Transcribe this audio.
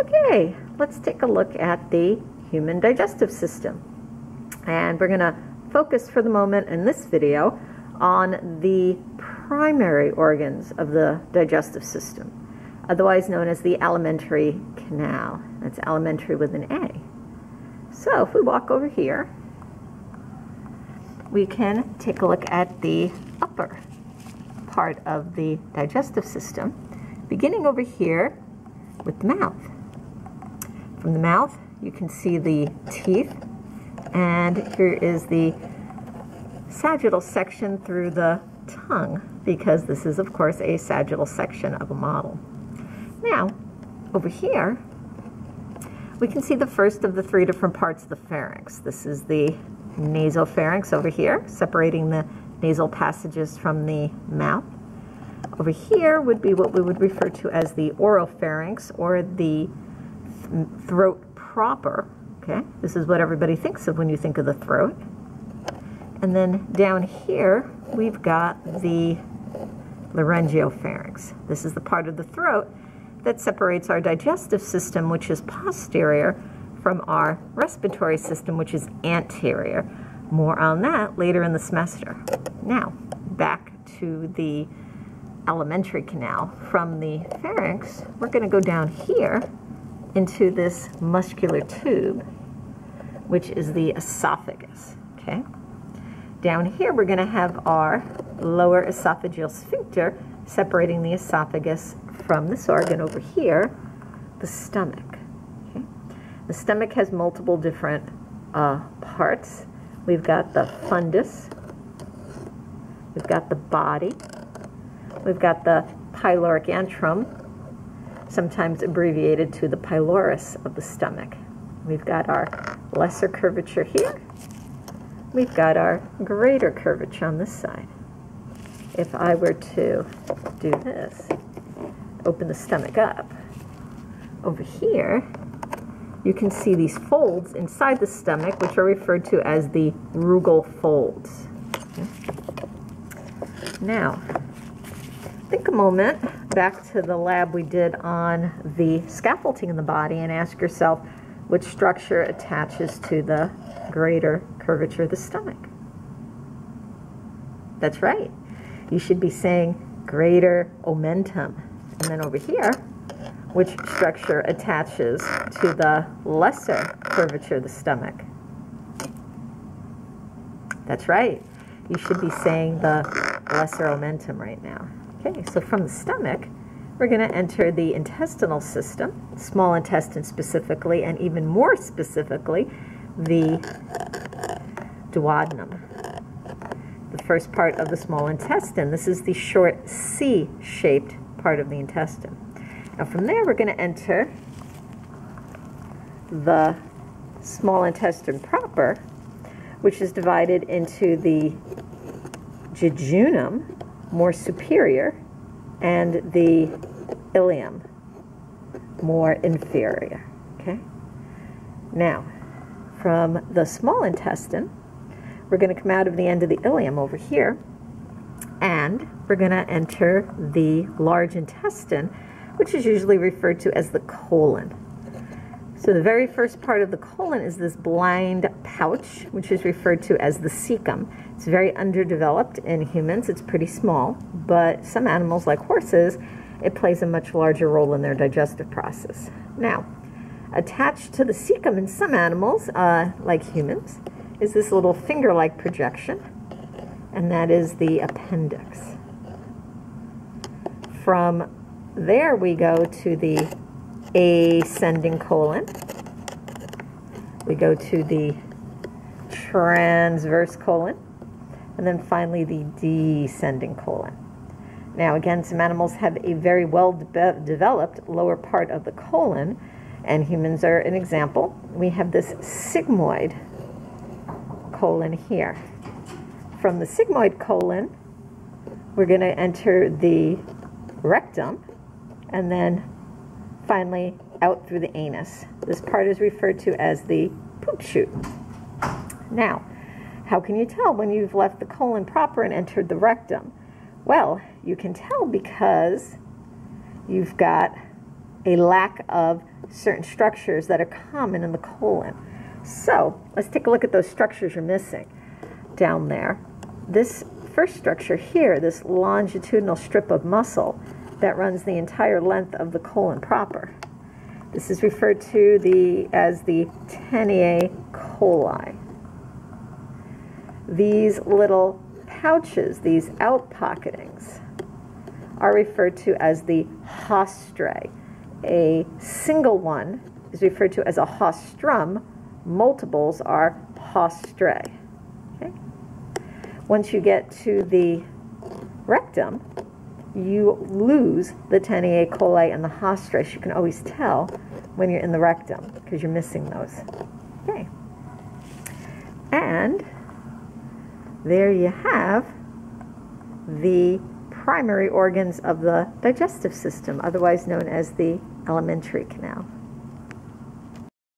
Okay, let's take a look at the human digestive system. And we're going to focus for the moment in this video on the primary organs of the digestive system, otherwise known as the alimentary canal. That's alimentary with an A. So if we walk over here, we can take a look at the upper part of the digestive system, beginning over here with the mouth. From the mouth, you can see the teeth, and here is the sagittal section through the tongue, because this is, of course, a sagittal section of a model. Now, over here, we can see the first of the three different parts of the pharynx. This is the nasopharynx over here, separating the nasal passages from the mouth. Over here would be what we would refer to as the oropharynx, or the throat proper. Okay, this is what everybody thinks of when you think of the throat. And then down here we've got the laryngopharynx. This is the part of the throat that separates our digestive system, which is posterior, from our respiratory system, which is anterior. More on that later in the semester. Now, back to the alimentary canal. From the pharynx, we're going to go down here into this muscular tube, which is the esophagus. Okay. Down here, we're going to have our lower esophageal sphincter separating the esophagus from this organ over here, the stomach. Okay. The stomach has multiple different parts. We've got the fundus, we've got the body, we've got the pyloric antrum, sometimes abbreviated to the pylorus of the stomach. We've got our lesser curvature here. We've got our greater curvature on this side. If I were to do this, open the stomach up, over here, you can see these folds inside the stomach, which are referred to as the rugal folds. Okay. Now, think a moment back to the lab we did on the scaffolding in the body and ask yourself which structure attaches to the greater curvature of the stomach. That's right. You should be saying greater omentum. And then over here, which structure attaches to the lesser curvature of the stomach? That's right. You should be saying the lesser omentum right now. Okay, so from the stomach, we're going to enter the intestinal system, small intestine specifically, and even more specifically, the duodenum. The first part of the small intestine. This is the short C-shaped part of the intestine. Now from there, we're going to enter the small intestine proper, which is divided into the jejunum, more superior, and the ileum, more inferior. Okay. Now, from the small intestine, we're going to come out of the end of the ileum over here, and we're going to enter the large intestine, which is usually referred to as the colon. So the very first part of the colon is this blind pouch, which is referred to as the cecum. It's very underdeveloped in humans. It's pretty small, but some animals, like horses, it plays a much larger role in their digestive process. Now, attached to the cecum in some animals, like humans, is this little finger-like projection, and that is the appendix. From there we go to the ascending colon. We go to the transverse colon, and then finally the descending colon. Now again, some animals have a very well developed lower part of the colon, and humans are an example. We have this sigmoid colon here. From the sigmoid colon, we're going to enter the rectum, and then finally out through the anus. This part is referred to as the poop chute. Now, how can you tell when you've left the colon proper and entered the rectum? Well, you can tell because you've got a lack of certain structures that are common in the colon. So let's take a look at those structures you're missing down there. This first structure here, this longitudinal strip of muscle that runs the entire length of the colon proper. This is referred to as the Tenea coli. These little pouches, these outpocketings, are referred to as the hastrae. A single one is referred to as a haustrum. Multiples are hastrae. Okay? Once you get to the rectum, you lose the Tenea coli and the hastrae. You can always tell when you're in the rectum because you're missing those. Okay. And there you have the primary organs of the digestive system, otherwise known as the alimentary canal.